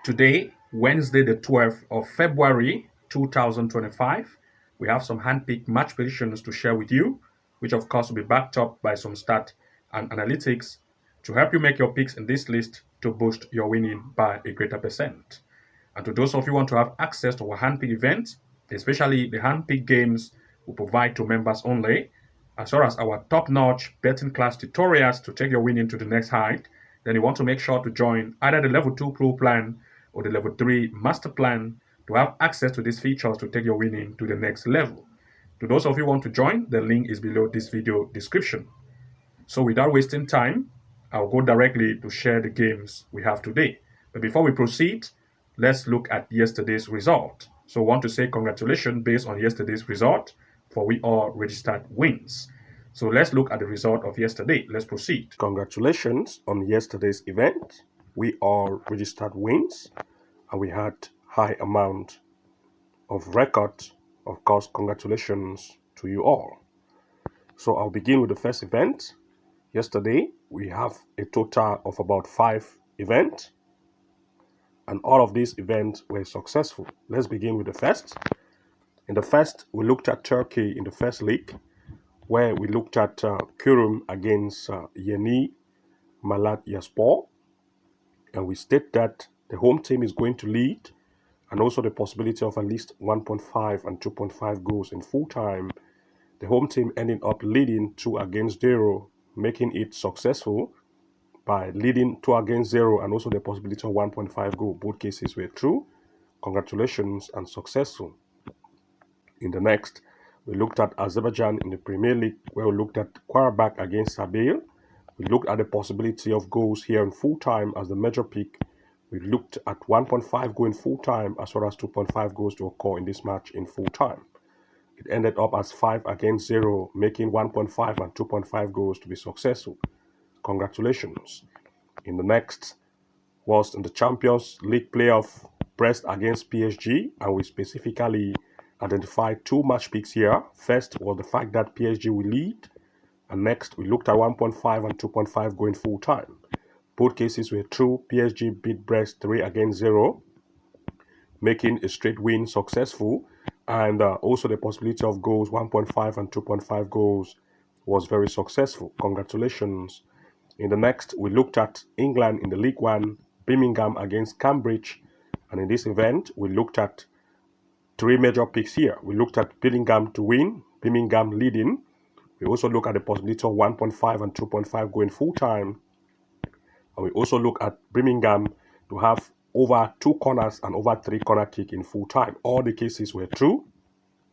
Today, Wednesday, the 12th of February 2025, we have some handpicked match predictions to share with you, which of course will be backed up by some stat and analytics to help you make your picks in this list to boost your winning by a greater percent. And to those of you who want to have access to our handpicked events, especially the handpicked games we provide to members only, as well as our top-notch betting class tutorials to take your winning to the next height, then you want to make sure to join either the level 2 pro plan or the level 3 master plan to have access to these features to take your winning to the next level. To those of you who want to join, the link is below this video description. So without wasting time, I'll go directly to share the games we have today. But before we proceed, let's look at yesterday's result. So I want to say congratulations based on yesterday's result for we all registered wins. So let's look at the result of yesterday. Let's proceed. Congratulations on yesterday's event. We all registered wins and we had high amount of record. Of course, congratulations to you all. So I'll begin with the first event. Yesterday, we have a total of about 5 events and all of these events were successful. Let's begin with the first. In the first, we looked at Turkey in the first league, where we looked at Kurum against Yeni Malatyaspor, and we state that the home team is going to lead, and also the possibility of at least 1.5 and 2.5 goals in full time. The home team ending up leading 2-0, making it successful by leading 2-0, and also the possibility of 1.5 goal. Both cases were true. Congratulations and successful. In the next, we looked at Azerbaijan in the Premier League, where we looked at Qarabağ against Sabil. We looked at the possibility of goals here in full time as the major pick. We looked at 1.5 goal in full time as well as 2.5 goals to occur in this match in full time. It ended up as 5-0, making 1.5 and 2.5 goals to be successful. Congratulations. In the next was in the Champions League playoff, Brest against PSG, and we specifically identified 2 match picks here. First was the fact that PSG will lead, and next we looked at 1.5 and 2.5 going full time. Both cases were true. PSG beat Brest 3-0, making a straight win successful, and also the possibility of goals 1.5 and 2.5 goals was very successful. Congratulations. In the next, we looked at England in the League One, Birmingham against Cambridge, and in this event we looked at 3 major picks here. We looked at Birmingham to win, Birmingham leading. We also look at the possibility of 1.5 and 2.5 going full time. And we also look at Birmingham to have over 2 corners and over 3 corner kick in full time. All the cases were true.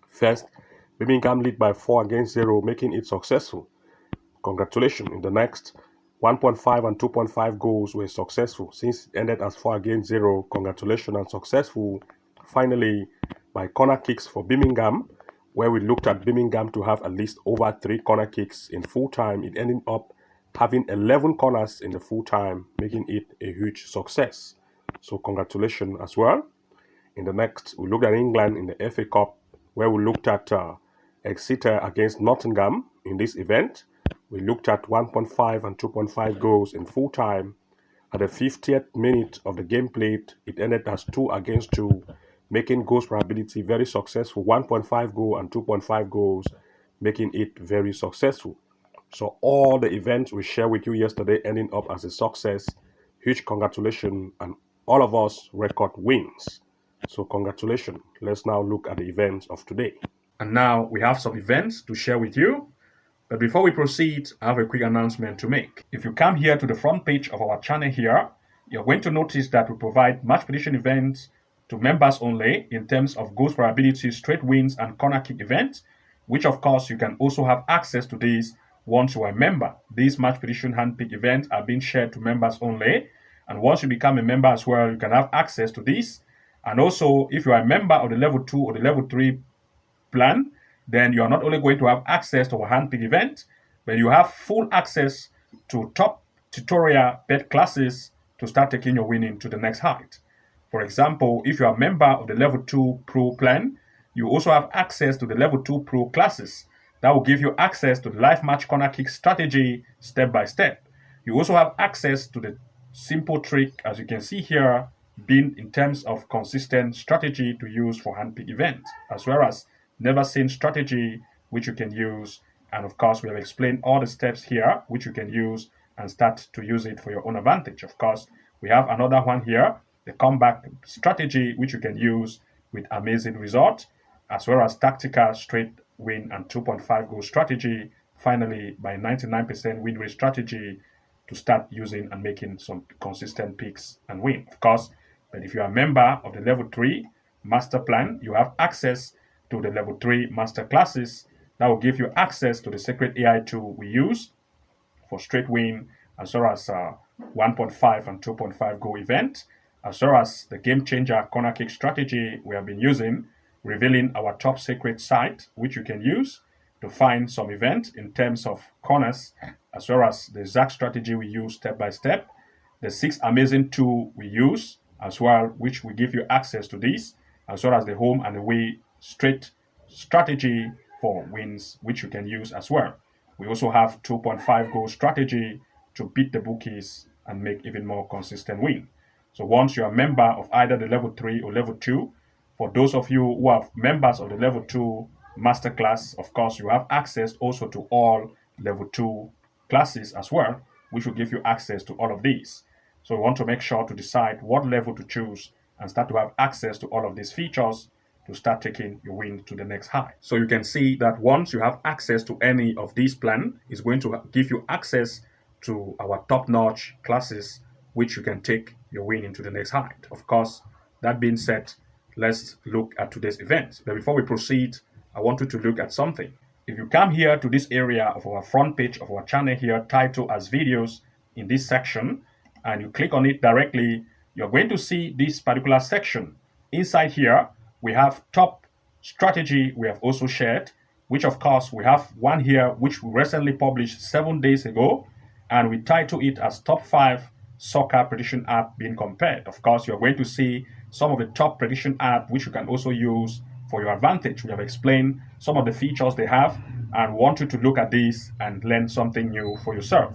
First, Birmingham lead by 4-0, making it successful. Congratulations. In the next, 1.5 and 2.5 goals were successful. Since it ended as 4-0, congratulations and successful. Finally, by corner kicks for Birmingham, where we looked at Birmingham to have at least over 3 corner kicks in full time. It ended up having 11 corners in the full time, making it a huge success. So congratulations as well. In the next, we looked at England in the FA Cup, where we looked at Exeter against Nottingham. In this event, we looked at 1.5 and 2.5 goals in full time. At the 50th minute of the game played, it ended as 2-2, making goals probability very successful, 1.5 goal and 2.5 goals, making it very successful. So all the events we shared with you yesterday ending up as a success. Huge congratulations, and all of us record wins. So congratulations. Let's now look at the events of today. And now we have some events to share with you. But before we proceed, I have a quick announcement to make. If you come here to the front page of our channel here, you're going to notice that we provide match prediction events to members only in terms of goals probability, straight wins, and corner kick events, which of course you can also have access to these once you are a member. These match prediction handpick events are being shared to members only, and once you become a member as well, you can have access to these. And also, if you are a member of the level 2 or the level 3 plan, then you are not only going to have access to our handpick event, but you have full access to top tutorial bet classes to start taking your winning to the next height. For example, if you are a member of the level 2 pro plan, you also have access to the level 2 pro classes. That will give you access to the live match corner kick strategy step by step. You also have access to the simple trick, as you can see here, been in terms of consistent strategy to use for handpick events, as well as never seen strategy which you can use. And of course, we have explained all the steps here which you can use and start to use it for your own advantage. Of course, we have another one here, the comeback strategy which you can use with amazing result, as well as tactical straight win and 2.5 goal strategy. Finally, by 99% win rate strategy to start using and making some consistent picks and win. Of course, but if you are a member of the level 3 master plan, you have access to the level 3 master classes that will give you access to the secret AI tool we use for straight win, as well as 1.5 and 2.5 goal event, as well as the game changer corner kick strategy we have been using, revealing our top secret site, which you can use to find some event in terms of corners, as well as the exact strategy we use step by step, the 6 amazing tool we use as well, which will give you access to this, as well as the home and away straight strategy for wins, which you can use as well. We also have 2.5 goal strategy to beat the bookies and make even more consistent win. So once you're a member of either the level 3 or level 2, for those of you who are members of the level 2 masterclass, of course, you have access also to all level 2 classes as well, which will give you access to all of these. So we want to make sure to decide what level to choose and start to have access to all of these features to start taking your win to the next high. So you can see that once you have access to any of these plans, it's going to give you access to our top-notch classes, which you can take your win into the next high. Of course, that being said, let's look at today's event. But before we proceed, I want you to look at something. If you come here to this area of our front page of our channel here, titled as videos in this section, and you click on it directly, you're going to see this particular section. Inside here, we have top strategy we have also shared, which of course we have one here which we recently published 7 days ago, and we title it as top 5 soccer prediction app being compared. Of course, you're going to see some of the top prediction app which you can also use for your advantage. We have explained some of the features they have and want you to look at this and learn something new for yourself.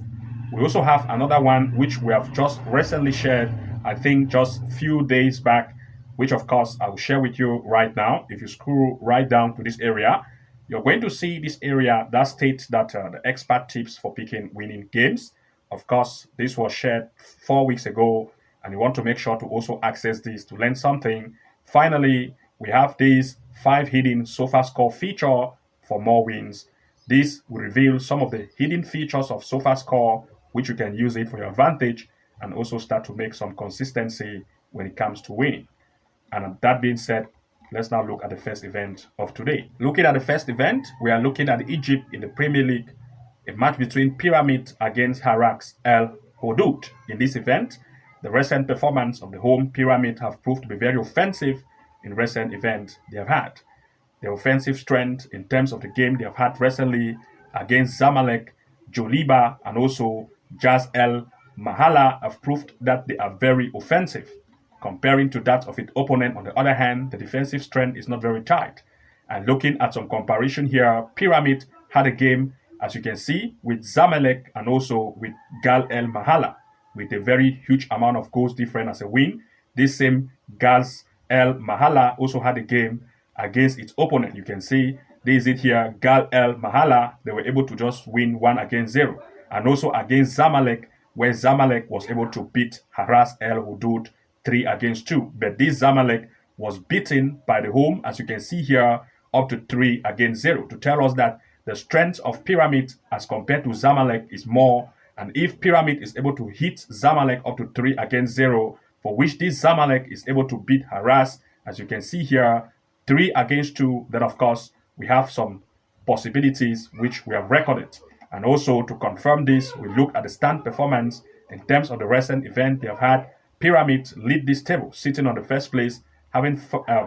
We also have another one which we have just recently shared, I think just a few days back, which of course I will share with you right now. If you scroll right down to this area, you're going to see this area that states that the expert tips for picking winning games. Of course, this was shared 4 weeks ago, and you want to make sure to also access this to learn something. Finally, we have this 5 hidden Sofascore feature for more wins. This will reveal some of the hidden features of Sofascore, which you can use it for your advantage and also start to make some consistency when it comes to winning. And that being said, let's now look at the first event of today. Looking at the first event, we are looking at Egypt in the Premier League, a match between Pyramid against Haras El Hodood. In this event, the recent performance of the home Pyramid have proved to be very offensive in recent events they have had. The offensive strength in terms of the game they have had recently against Zamalek, Joliba, and also Jazz El Mahala have proved that they are very offensive. Comparing to that of its opponent, on the other hand, the defensive strength is not very tight. And looking at some comparison here, Pyramid had a game, as you can see, with Zamalek and also with Gal El Mahala, with a very huge amount of goals different as a win. This same Gals El Mahala also had a game against its opponent. You can see this is it here, Gal El Mahala, they were able to just win 1-0. And also against Zamalek, where Zamalek was able to beat Haras El Hodood 3-2. But this Zamalek was beaten by the home, as you can see here, up to 3-0, to tell us that the strength of Pyramid as compared to Zamalek is more. And if Pyramid is able to hit Zamalek up to 3-0, for which this Zamalek is able to beat Haras, as you can see here, 3-2, then of course we have some possibilities which we have recorded. And also to confirm this, we look at the stand performance in terms of the recent event they have had. Pyramid lead this table, sitting on the first place, having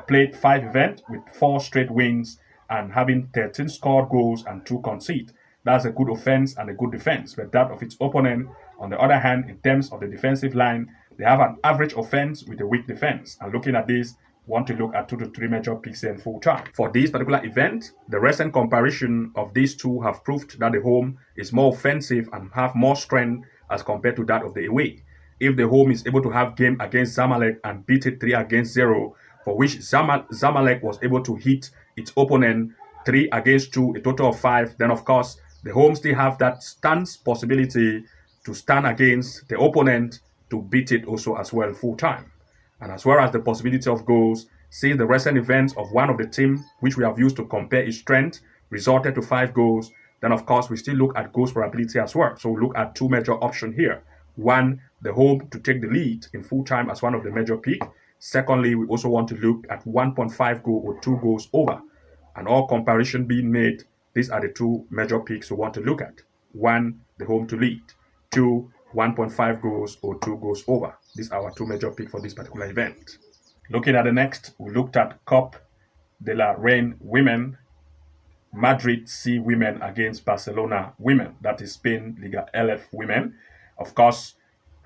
played 5 events with 4 straight wins and having 13 scored goals and 2 conceded. That's a good offense and a good defense. But that of its opponent, on the other hand, in terms of the defensive line, they have an average offense with a weak defense. And looking at this, want to look at 2 to 3 major picks in full time. For this particular event, the recent comparison of these two have proved that the home is more offensive and have more strength as compared to that of the away. if the home is able to have game against Zamalek and beat it 3-0, for which Zamalek was able to hit its opponent 3-2, a total of 5, then of course the home still have that stance possibility to stand against the opponent to beat it also as well full time. And as well as the possibility of goals, since the recent events of one of the team which we have used to compare its strength resulted to 5 goals, then of course we still look at goals probability as well. So we look at 2 major options here. One, the home to take the lead in full time as one of the major pick. Secondly, we also want to look at 1.5 goal or 2 goals over. And all comparison being made, these are the 2 major picks we want to look at. 1, the home to lead. 2, 1.5 goals or 2 goals over. These are our 2 major picks for this particular event. Looking at the next, we looked at Cup de la Reina women, Madrid C women against Barcelona women. That is Spain Liga LF women. Of course,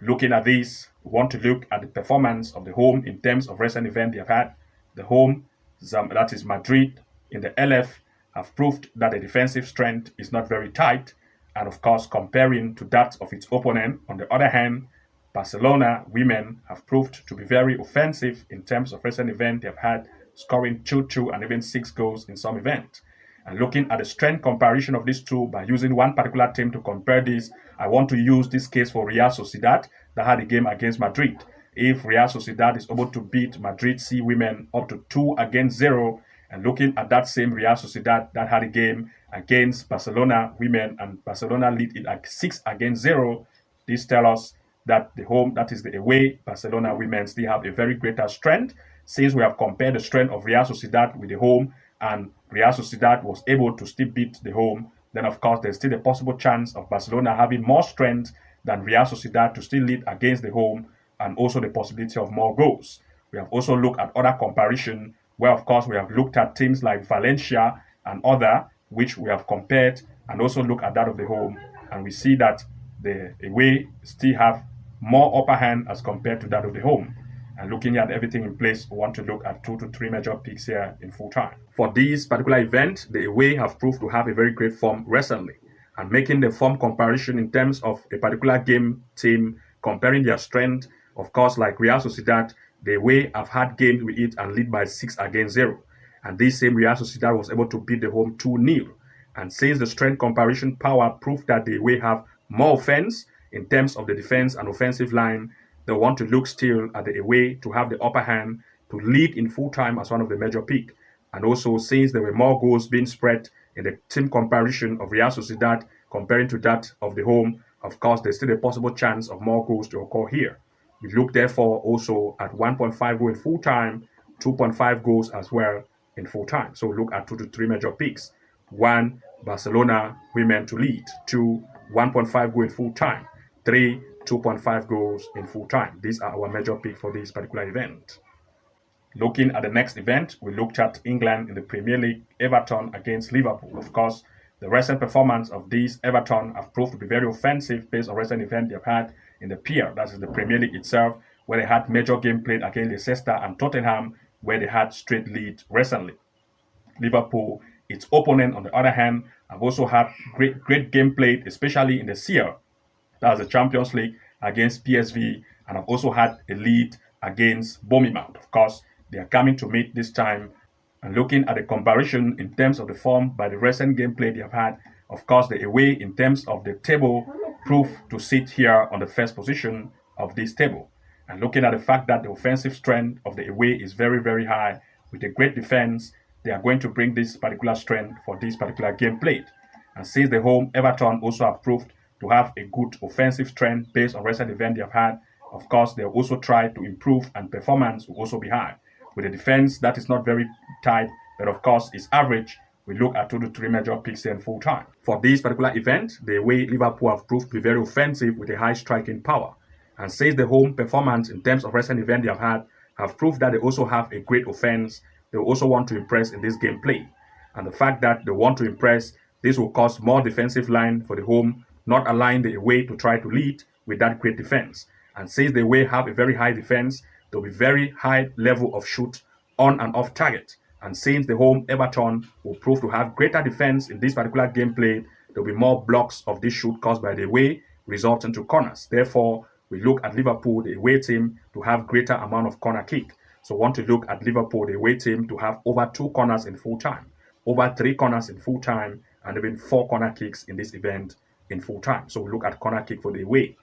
looking at this, we want to look at the performance of the home in terms of recent event they have had. The home, that is Madrid in the LF, have proved that the defensive strength is not very tight, and of course comparing to that of its opponent. On the other hand, Barcelona women have proved to be very offensive in terms of recent event they have had, scoring 2 and even 6 goals in some events. And looking at the strength comparison of these 2 by using one particular team to compare this, I want to use this case for Real Sociedad that had a game against Madrid. If Real Sociedad is able to beat Madrid C women up to 2-0, and looking at that same Real Sociedad that had a game against Barcelona women and Barcelona lead it at 6-0, this tells us that the home, that is the away Barcelona women, still have a very greater strength. Since we have compared the strength of Real Sociedad with the home, and Real Sociedad was able to still beat the home, then of course there's still a possible chance of Barcelona having more strength than Real Sociedad to still lead against the home, and also the possibility of more goals. We have also looked at other comparison where of course we have looked at teams like Valencia and other, which we have compared and also look at that of the home, and we see that the away still have more upper hand as compared to that of the home. And looking at everything in place, we want to look at 2 to 3 major picks here in full time. For this particular event, the away have proved to have a very great form recently, and making the form comparison in terms of a particular game team, comparing their strength, of course, like Real Sociedad, the away have had games with it and lead by 6-0. And this same Real Sociedad was able to beat the home 2-0. And since the strength comparison power proved that the away have more offense in terms of the defense and offensive line, they want to look still at the away to have the upper hand to lead in full time as one of the major pick. And also, since there were more goals being spread in the team comparison of Real Sociedad comparing to that of the home, of course, there's still a possible chance of more goals to occur here. We look therefore also at 1.5 goals in full time, 2.5 goals as well in full time. So look at 2 to 3 major picks. 1, Barcelona women to lead. 2, 1.5 goals in full time. 3, 2.5 goals in full time. These are our major picks for this particular event. Looking at the next event, we looked at England in the Premier League, Everton against Liverpool. Of course, the recent performance of these Everton have proved to be very offensive based on recent event they've had in the PL, that is the Premier League itself, where they had major game played against Leicester and Tottenham, where they had straight lead recently. Liverpool, its opponent on the other hand, have also had great game played, especially in the CL, that's the Champions League, against PSV, and have also had a lead against Bournemouth. Of course, they are coming to meet this time, and looking at the comparison in terms of the form by the recent gameplay they have had, of course, the away in terms of the table prove to sit here on the first position of this table. And looking at the fact that the offensive strength of the away is very, very high, with a great defense, they are going to bring this particular strength for this particular game played. And since the home, Everton also have proved to have a good offensive strength based on recent event they have had, of course, they'll also try to improve, and performance will also be high. With a defense that is not very tight, but of course is average, we look at 2 to 3 major picks in full time. For this particular event, the way Liverpool have proved to be very offensive with a high striking power. And since the home performance in terms of recent event they have had have proved that they also have a great offense, they also want to impress in this gameplay. And the fact that they want to impress, this will cause more defensive line for the home, not allowing the away to try to lead with that great defense. And since the away have a very high defense, there will be very high level of shoot on and off target. And since the home, Everton will prove to have greater defense in this particular gameplay, there will be more blocks of this shoot caused by the away, resulting to corners. Therefore, We look at Liverpool, the away team, to have greater amount of corner kick. So we want to look at Liverpool, the away team, to have over 2 corners in full time, over 3 corners in full time, and even 4 corner kicks in this event in full time. So we look at corner kick for the away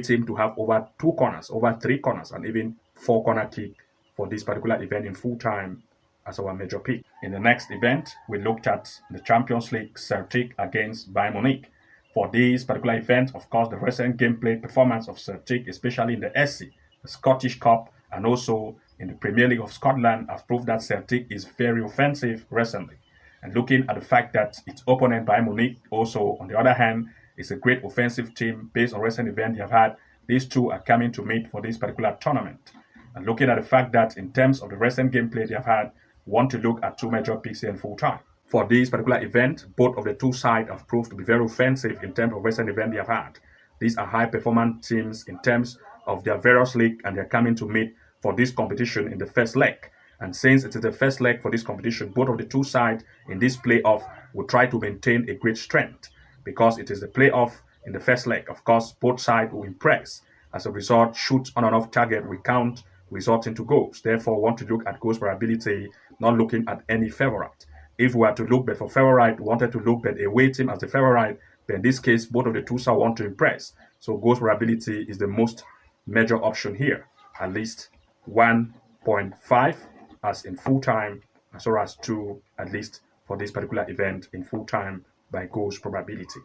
team to have over 2 corners, over 3 corners, and even 4 corner kick for this particular event in full time as our major pick. In the next event, we looked at the Champions League, Celtic against Bayern Munich. For this particular event, of course, the recent gameplay performance of Celtic, especially in the SC, the Scottish Cup, and also in the Premier League of Scotland, have proved that Celtic is very offensive recently. And looking at the fact that its opponent, Bayern Munich, also, on the other hand, is a great offensive team based on recent events they have had, these two are coming to meet for this particular tournament. And looking at the fact that in terms of the recent gameplay they have had, we want to look at 2 major picks here in full time. For this particular event, both of the 2 sides have proved to be very offensive in terms of recent events they have had. These are high-performance teams in terms of their various league, and they're coming to meet for this competition in the first leg. And since it is the first leg for this competition, both of the 2 sides in this playoff will try to maintain a great strength because it is the playoff in the first leg. Of course, both sides will impress. As a result, shots on and off target will count, resulting to goals. Therefore, we want to look at goals probability, not looking at any favorite. If we are to look bet for favorite, we wanted to look at a away team as the favorite, but in this case, both of the 2 sides want to impress. So goals probability is the most major option here, at least 1.5 as in full time, as well as 2 at least for this particular event in full time by goals probability.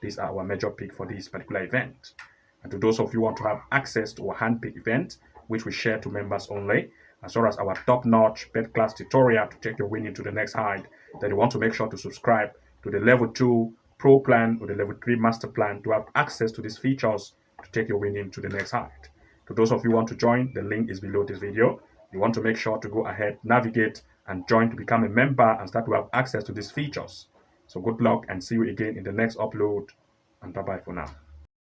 These are our major pick for this particular event. And to those of you who want to have access to our hand pick event, which we share to members only, as well as our top-notch bet class tutorial to take your winning to the next height, then you want to make sure to subscribe to the level 2 pro plan or the level 3 master plan to have access to these features to take your winning to the next height. To those of you who want to join, the link is below this video. You want to make sure to go ahead, navigate, and join to become a member and start to have access to these features. So good luck and see you again in the next upload, and bye-bye for now.